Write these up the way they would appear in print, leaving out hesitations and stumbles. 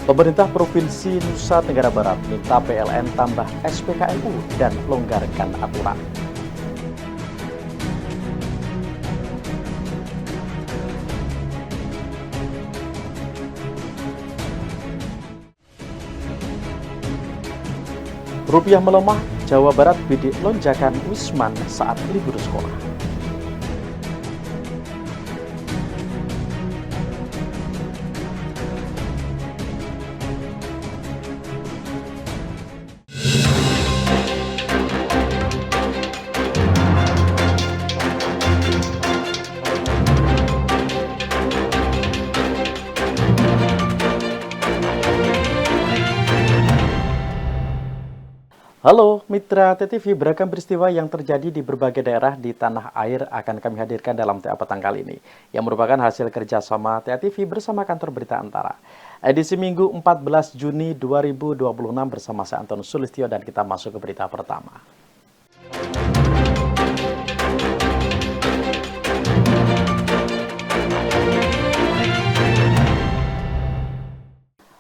Pemerintah Provinsi Nusa Tenggara Barat minta PLN tambah SPKLU dan longgarkan aturan. Rupiah melemah, Jawa Barat bidik lonjakan Wisman saat libur sekolah. Halo Mitra TTV, beragam peristiwa yang terjadi di berbagai daerah di tanah air akan kami hadirkan dalam TA Petang kali ini, yang merupakan hasil kerjasama TA TV bersama kantor berita Antara. Edisi Minggu 14 Juni 2026 bersama saya Anton Sulistyo dan kita masuk ke berita pertama.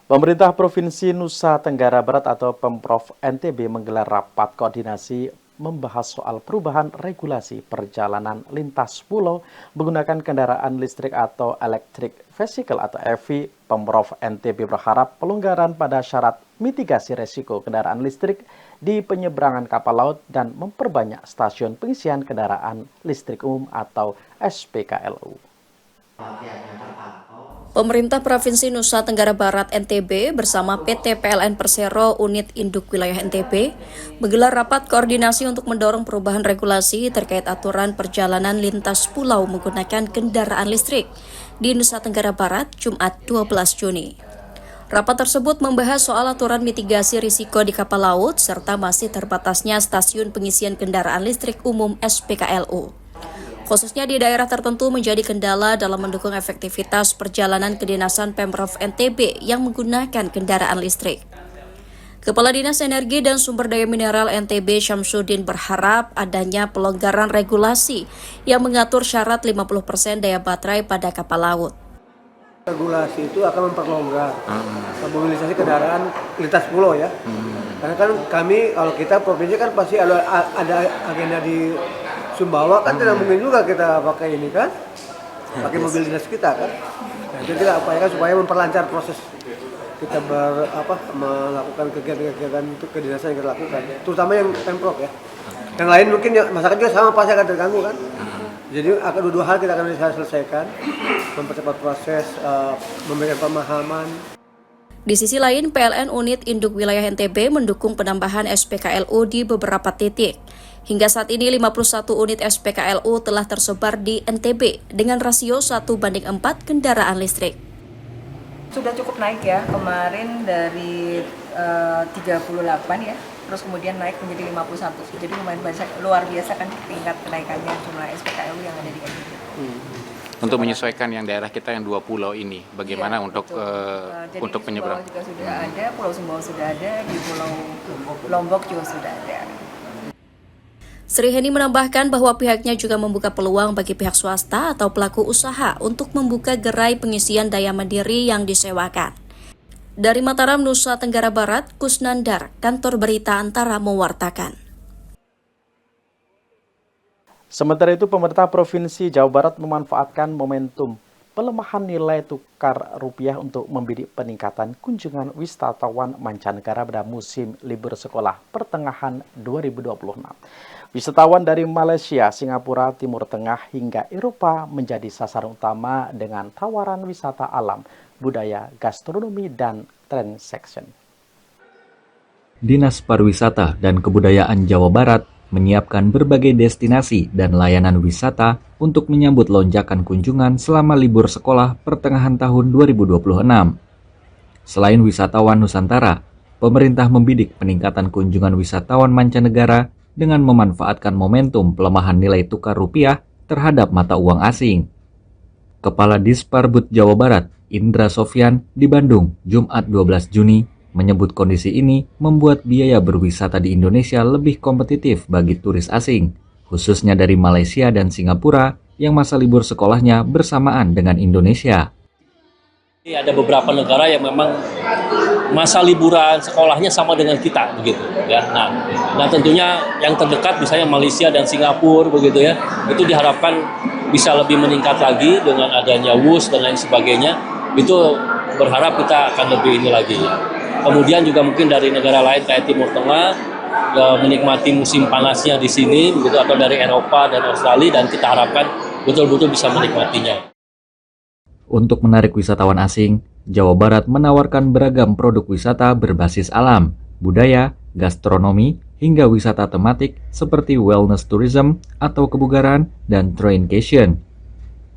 Pemerintah Provinsi Nusa Tenggara Barat atau Pemprov NTB menggelar rapat koordinasi membahas soal perubahan regulasi perjalanan lintas pulau menggunakan kendaraan listrik atau electric vehicle atau EV. Pemprov NTB berharap pelonggaran pada syarat mitigasi resiko kendaraan listrik di penyeberangan kapal laut dan memperbanyak stasiun pengisian kendaraan listrik umum atau SPKLU. Pemerintah Provinsi Nusa Tenggara Barat NTB bersama PT PLN Persero Unit Induk Wilayah NTB menggelar rapat koordinasi untuk mendorong perubahan regulasi terkait aturan perjalanan lintas pulau menggunakan kendaraan listrik di Nusa Tenggara Barat Jumat 12 Juni. Rapat tersebut membahas soal aturan mitigasi risiko di kapal laut serta masih terbatasnya stasiun pengisian kendaraan listrik umum SPKLU. Khususnya di daerah tertentu menjadi kendala dalam mendukung efektivitas perjalanan kedinasan Pemprov NTB yang menggunakan kendaraan listrik. Kepala Dinas Energi dan Sumber Daya Mineral NTB Syamsuddin berharap adanya pelonggaran regulasi yang mengatur syarat 50% daya baterai pada kapal laut. Regulasi itu akan memperlonggar mobilisasi kendaraan lintas pulau ya. Karena kan kami kalau kita provinsi kan pasti ada agenda di Sumbawa kan tidak mungkin juga kita pakai ini kan, pakai mobil dinas kita kan. Nah, itu kita upayakan supaya memperlancar proses kita melakukan kegiatan-kegiatan itu kedinasan yang kita lakukan, terutama yang Pemprov ya. Yang lain mungkin ya, masyarakat juga sama pasti akan terganggu kan. Jadi akan dua hal kita akan bisa selesaikan, mempercepat proses, memberikan pemahaman. Di sisi lain, PLN Unit Induk Wilayah NTB mendukung penambahan SPKLU di beberapa titik. Hingga saat ini 51 unit SPKLU telah tersebar di NTB dengan rasio 1:4 kendaraan listrik. Sudah cukup naik ya, kemarin dari 38 ya, terus kemudian naik menjadi 51. Jadi lumayan banyak, luar biasa kan tingkat kenaikannya jumlah SPKLU yang ada di NTB. Untuk menyesuaikan yang daerah kita yang 2 pulau ini, bagaimana ya, untuk penyeberang? Pulau juga sudah ada, Pulau Sumbawa sudah ada, di Pulau Lombok juga sudah ada. Sri Heni menambahkan bahwa pihaknya juga membuka peluang bagi pihak swasta atau pelaku usaha untuk membuka gerai pengisian daya mandiri yang disewakan. Dari Mataram, Nusa Tenggara Barat, Kusnandar, kantor berita Antara mewartakan. Sementara itu, pemerintah Provinsi Jawa Barat memanfaatkan momentum pelemahan nilai tukar rupiah untuk membidik peningkatan kunjungan wisatawan mancanegara pada musim libur sekolah pertengahan 2026. Wisatawan dari Malaysia, Singapura, Timur Tengah hingga Eropa menjadi sasaran utama dengan tawaran wisata alam, budaya, gastronomi, dan transaction. Dinas Pariwisata dan Kebudayaan Jawa Barat menyiapkan berbagai destinasi dan layanan wisata untuk menyambut lonjakan kunjungan selama libur sekolah pertengahan tahun 2026. Selain wisatawan Nusantara, pemerintah membidik peningkatan kunjungan wisatawan mancanegara dengan memanfaatkan momentum pelemahan nilai tukar rupiah terhadap mata uang asing. Kepala Disparbud Jawa Barat, Indra Sofyan, di Bandung, Jumat 12 Juni, menyebut kondisi ini membuat biaya berwisata di Indonesia lebih kompetitif bagi turis asing, khususnya dari Malaysia dan Singapura yang masa libur sekolahnya bersamaan dengan Indonesia. Ada beberapa negara yang memang masa liburan sekolahnya sama dengan kita begitu ya. Nah tentunya yang terdekat misalnya Malaysia dan Singapura begitu ya. Itu diharapkan bisa lebih meningkat lagi dengan adanya WUS dan lain sebagainya. Itu berharap kita akan lebih ini lagi ya. Kemudian juga mungkin dari negara lain kayak Timur Tengah ya, menikmati musim panasnya di sini begitu, atau dari Eropa dan Australia, dan kita harapkan betul-betul bisa menikmatinya. Untuk menarik wisatawan asing, Jawa Barat menawarkan beragam produk wisata berbasis alam, budaya, gastronomi, hingga wisata tematik seperti wellness tourism atau kebugaran dan traincation.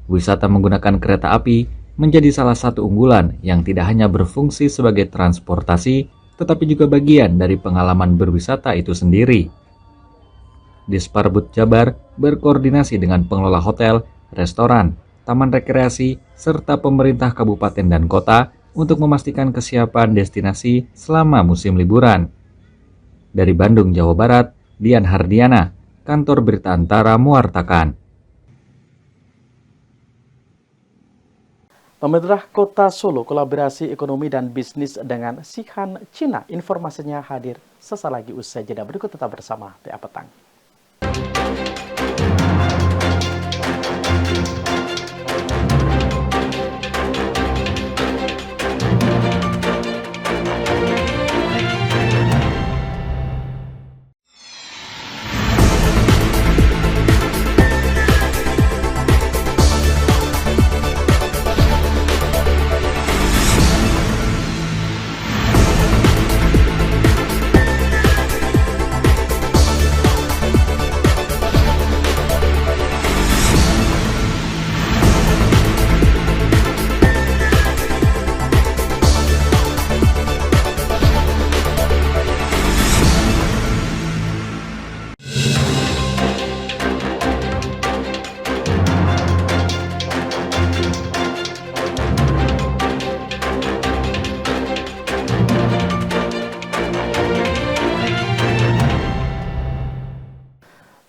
Wisata menggunakan kereta api menjadi salah satu unggulan yang tidak hanya berfungsi sebagai transportasi, tetapi juga bagian dari pengalaman berwisata itu sendiri. Disparbud Jabar berkoordinasi dengan pengelola hotel, restoran, taman rekreasi, serta pemerintah kabupaten dan kota untuk memastikan kesiapan destinasi selama musim liburan. Dari Bandung, Jawa Barat, Dian Hardiana, Kantor Berita Antara mewartakan. Pemerintah Kota Solo kolaborasi ekonomi dan bisnis dengan Xi'an Cina. Informasinya hadir sesaat lagi usai jeda. Berikut tetap bersama TA Petang.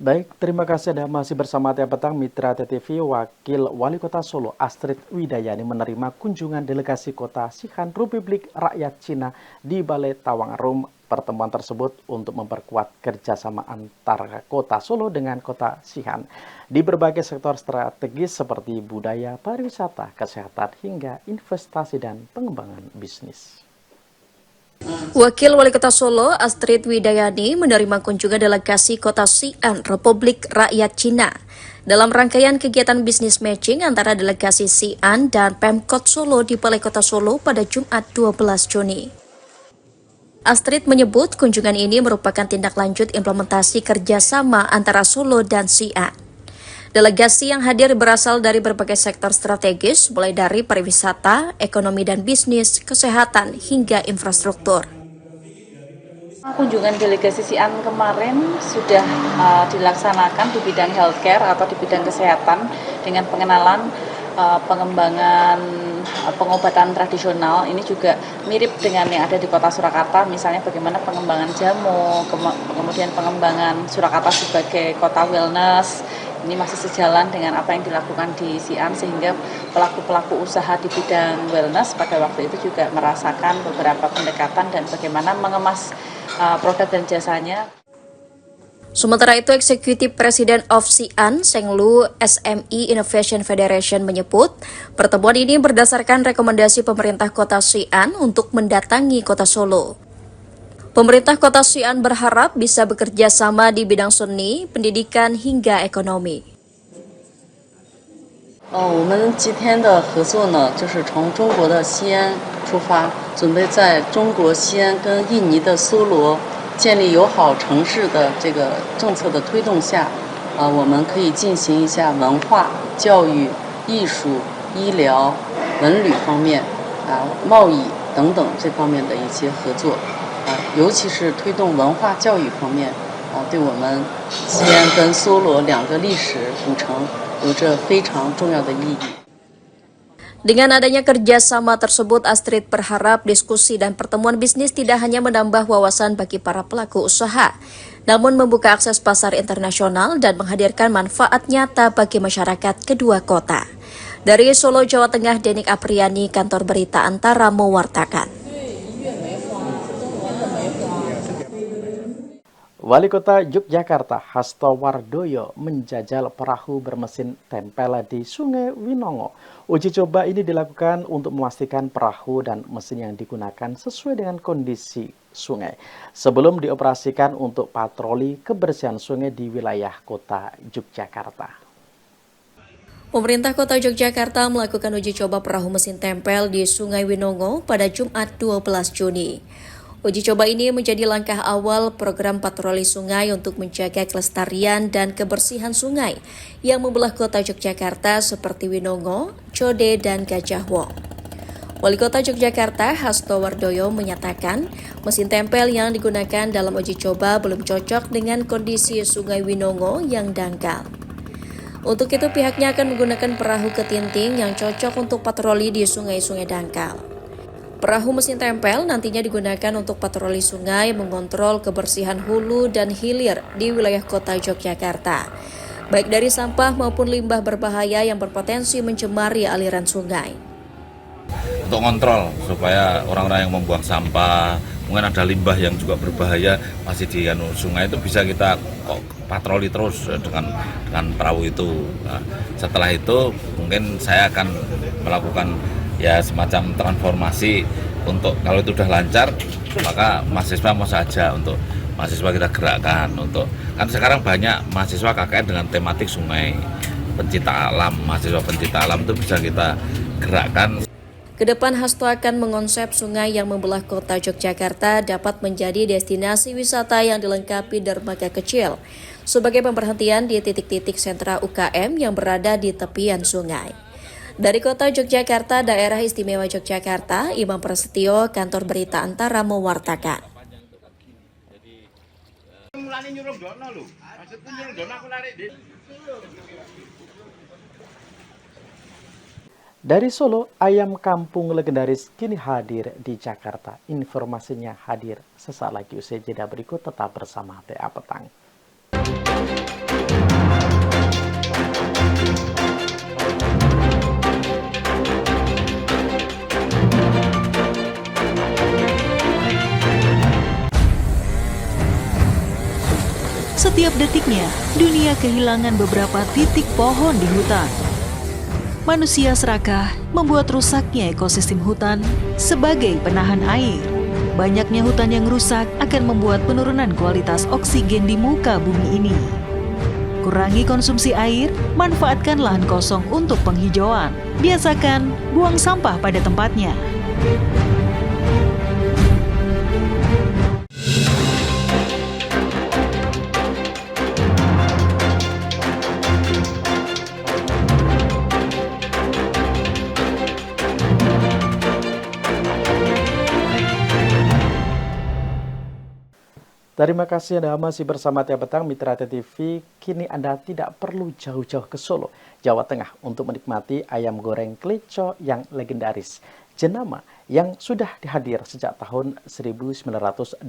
Baik, terima kasih Anda masih bersama TA Petang Mitra TTV. Wakil Wali Kota Solo Astrid Widayani menerima kunjungan delegasi kota Xi'an Republik Rakyat Cina di Balai Tawangarum. Pertemuan tersebut untuk memperkuat kerjasama antara kota Solo dengan kota Xi'an di berbagai sektor strategis seperti budaya, pariwisata, kesehatan, hingga investasi dan pengembangan bisnis. Wakil Wali Kota Solo Astrid Widayani menerima kunjungan delegasi kota Xi'an Republik Rakyat Cina dalam rangkaian kegiatan bisnis matching antara delegasi Xi'an dan Pemkot Solo di Balai Kota Solo pada Jumat 12 Juni. Astrid menyebut kunjungan ini merupakan tindak lanjut implementasi kerjasama antara Solo dan Xi'an. Delegasi yang hadir berasal dari berbagai sektor strategis, mulai dari pariwisata, ekonomi dan bisnis, kesehatan, hingga infrastruktur. Kunjungan delegasi Xi'an kemarin sudah dilaksanakan di bidang healthcare atau di bidang kesehatan dengan pengenalan pengembangan pengobatan tradisional. Ini juga mirip dengan yang ada di Kota Surakarta, misalnya bagaimana pengembangan jamu, kemudian pengembangan Surakarta sebagai kota wellness. Ini masih sejalan dengan apa yang dilakukan di Xi'an, sehingga pelaku-pelaku usaha di bidang wellness pada waktu itu juga merasakan beberapa pendekatan dan bagaimana mengemas produk dan jasanya. Sementara itu, Eksekutif Presiden of Xi'an, Senglu SME Innovation Federation menyebut, pertemuan ini berdasarkan rekomendasi pemerintah kota Xi'an untuk mendatangi kota Solo. Pemerintah kota Xi'an berharap bisa bekerja sama di bidang seni, pendidikan, hingga ekonomi. 我们今天的合作呢，就是从中国的西安出发，准备在中国西安跟印尼的苏罗建立友好城市的这个政策的推动下，我们可以进行一下文化、教育、艺术、医疗、文旅方面，贸易等等这方面的一些合作，尤其是推动文化教育方面，对我们西安跟苏罗两个历史古城有着非常重要的意义。 Dengan adanya kerjasama tersebut, Astrid berharap diskusi dan pertemuan bisnis tidak hanya menambah wawasan bagi para pelaku usaha, namun membuka akses pasar internasional dan menghadirkan manfaat nyata bagi masyarakat kedua kota. Dari Solo, Jawa Tengah, Denik Apriani, Kantor Berita Antara mewartakan. Wali Kota Yogyakarta Hasto Wardoyo menjajal perahu bermesin tempel di Sungai Winongo. Uji coba ini dilakukan untuk memastikan perahu dan mesin yang digunakan sesuai dengan kondisi sungai sebelum dioperasikan untuk patroli kebersihan sungai di wilayah Kota Yogyakarta. Pemerintah Kota Yogyakarta melakukan uji coba perahu mesin tempel di Sungai Winongo pada Jumat 12 Juni. Uji coba ini menjadi langkah awal program patroli sungai untuk menjaga kelestarian dan kebersihan sungai yang membelah Kota Yogyakarta seperti Winongo, Code, dan Gajah Wong. Wali Kota Yogyakarta Hasto Wardoyo menyatakan mesin tempel yang digunakan dalam uji coba belum cocok dengan kondisi Sungai Winongo yang dangkal. Untuk itu pihaknya akan menggunakan perahu ketinting yang cocok untuk patroli di sungai-sungai dangkal. Perahu mesin tempel nantinya digunakan untuk patroli sungai, mengontrol kebersihan hulu dan hilir di wilayah Kota Yogyakarta, baik dari sampah maupun limbah berbahaya yang berpotensi mencemari aliran sungai. Untuk kontrol supaya orang-orang yang membuang sampah, mungkin ada limbah yang juga berbahaya masih di sungai itu bisa kita patroli terus dengan perahu itu. Nah, setelah itu mungkin saya akan melakukan ya semacam transformasi untuk kalau itu sudah lancar maka mahasiswa mau saja untuk mahasiswa kita gerakkan untuk kan sekarang banyak mahasiswa KKN dengan tematik sungai, pencinta alam, mahasiswa pencinta alam itu bisa kita gerakkan. Kedepan Hasto akan mengonsep sungai yang membelah Kota Yogyakarta dapat menjadi destinasi wisata yang dilengkapi dermaga kecil sebagai pemberhentian di titik-titik sentra UKM yang berada di tepian sungai. Dari Kota Yogyakarta, Daerah Istimewa Yogyakarta, Imam Prasetyo, Kantor Berita Antara mewartakan. Dari Solo, ayam kampung legendaris kini hadir di Jakarta. Informasinya hadir sesaat lagi usai jeda berikut, tetap bersama TA Petang. Setiap detiknya, dunia kehilangan beberapa titik pohon di hutan. Manusia serakah membuat rusaknya ekosistem hutan sebagai penahan air. Banyaknya hutan yang rusak akan membuat penurunan kualitas oksigen di muka bumi ini. Kurangi konsumsi air, manfaatkan lahan kosong untuk penghijauan. Biasakan buang sampah pada tempatnya. Terima kasih Anda masih bersama TA Petang Mitra TV. Kini Anda tidak perlu jauh-jauh ke Solo, Jawa Tengah untuk menikmati ayam goreng Kleco yang legendaris. Jenama yang sudah dihadir sejak tahun 1989.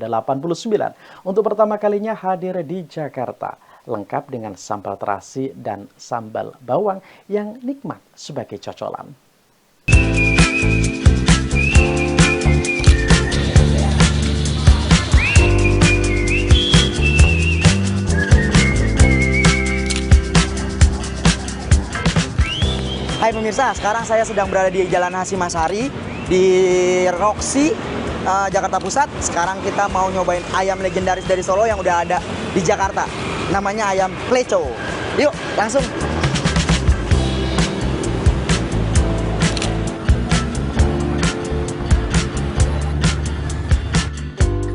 Untuk pertama kalinya hadir di Jakarta. Lengkap dengan sambal terasi dan sambal bawang yang nikmat sebagai cocolan. Hai pemirsa, sekarang saya sedang berada di Jalan Hasyim Asyari di Roxy, Jakarta Pusat. Sekarang kita mau nyobain ayam legendaris dari Solo yang udah ada di Jakarta. Namanya ayam Kleco. Yuk, langsung.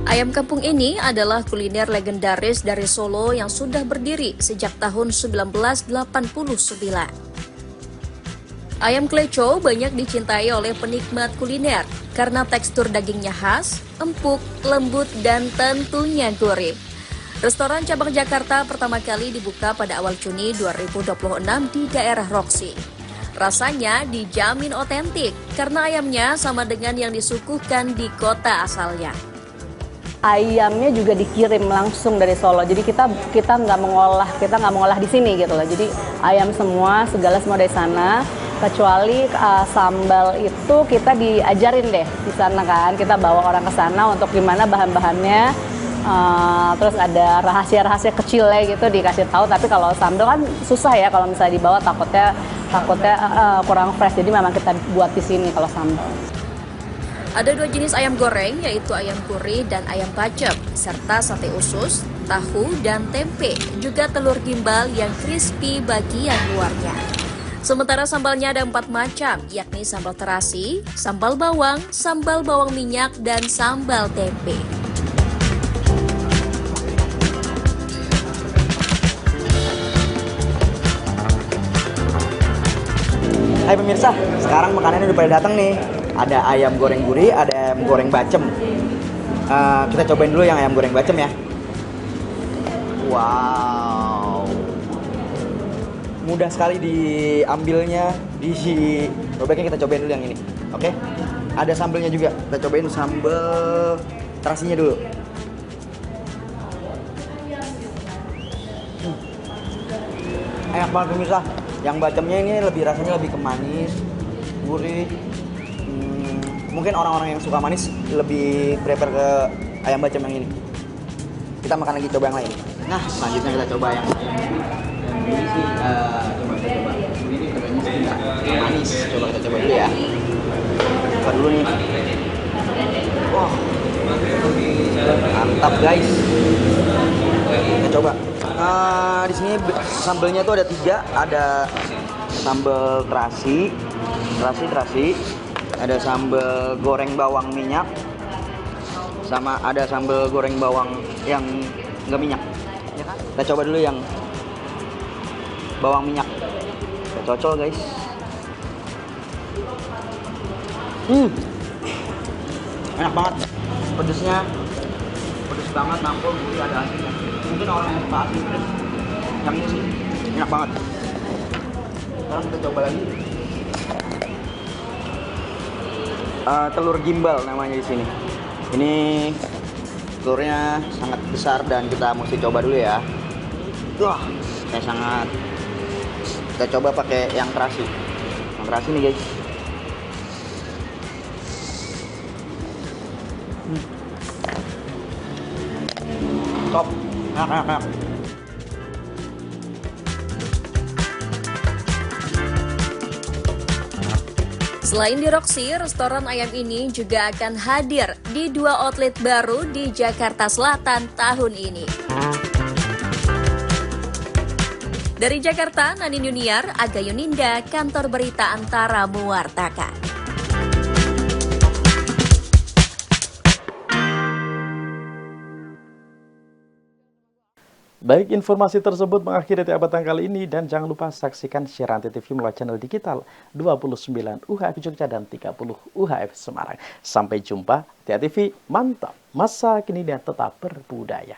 Ayam kampung ini adalah kuliner legendaris dari Solo yang sudah berdiri sejak tahun 1989. Ayam Kleco banyak dicintai oleh penikmat kuliner karena tekstur dagingnya khas, empuk, lembut, dan tentunya gurih. Restoran cabang Jakarta pertama kali dibuka pada awal Juni 2026 di daerah Roxy. Rasanya dijamin otentik karena ayamnya sama dengan yang disuguhkan di kota asalnya. Ayamnya juga dikirim langsung dari Solo, jadi kita nggak mengolah di sini gitu loh. Jadi ayam semua segala dari sana. Kecuali sambal itu kita diajarin deh di sana kan, kita bawa orang ke sana untuk gimana bahan-bahannya, terus ada rahasia-rahasia kecilnya gitu dikasih tahu. Tapi kalau sambal kan susah ya kalau misalnya dibawa, takutnya kurang fresh. Jadi memang kita buat di sini kalau sambal. Ada 2 jenis ayam goreng, yaitu ayam gurih dan ayam bacem, serta sate usus, tahu, dan tempe, juga telur gimbal yang crispy bagian luarnya. Sementara sambalnya ada 4 macam, yakni sambal terasi, sambal bawang minyak, dan sambal tempe. Hai pemirsa, sekarang makanannya udah pada datang nih. Ada ayam goreng gurih, ada ayam goreng bacem. Kita cobain dulu yang ayam goreng bacem ya. Wow, mudah sekali diambilnya, robeknya. Kita cobain dulu yang ini. Oke, ada sambelnya juga. Kita cobain sambel terasinya dulu. Enak banget pemirsa. Yang bacemnya ini rasanya lebih ke manis, gurih. Mungkin orang-orang yang suka manis lebih prefer ke ayam bacem yang ini. Kita makan lagi, coba yang lain. Nah, selanjutnya kita coba yang ini sih, coba. Ini katanya manis. Coba kita coba dulu ya. Coba dulu nih. Wah, mantap guys. Kita coba. Di sini sambelnya tuh ada 3, ada sambal terasi, ada sambal goreng bawang minyak, sama ada sambal goreng bawang yang nggak minyak. Ya kan? Kita coba dulu yang bawang minyak. Kita cocol guys. Enak banget. Pedesnya pedes banget, nampol, gurih, ada asinnya. Mungkin orang yang suka asin pedes, yang ini sih enak banget. Sekarang kita coba lagi. Telur gimbal namanya di sini. Ini telurnya sangat besar dan kita mesti coba dulu ya. Wah, kita coba pakai yang terasi. Yang terasi nih guys. Top. Enak. Selain di Roxy, restoran ayam ini juga akan hadir di 2 outlet baru di Jakarta Selatan tahun ini. Dari Jakarta, Nadine Yuniar, Aga Yuninda, Kantor Berita Antara mewartakan. Baik, informasi tersebut mengakhiri Tabatan kali ini dan jangan lupa saksikan siaran TV melalui channel digital 29 UHF Jogja dan 30 UHF Semarang. Sampai jumpa, TV mantap, masa kini dan tetap berbudaya.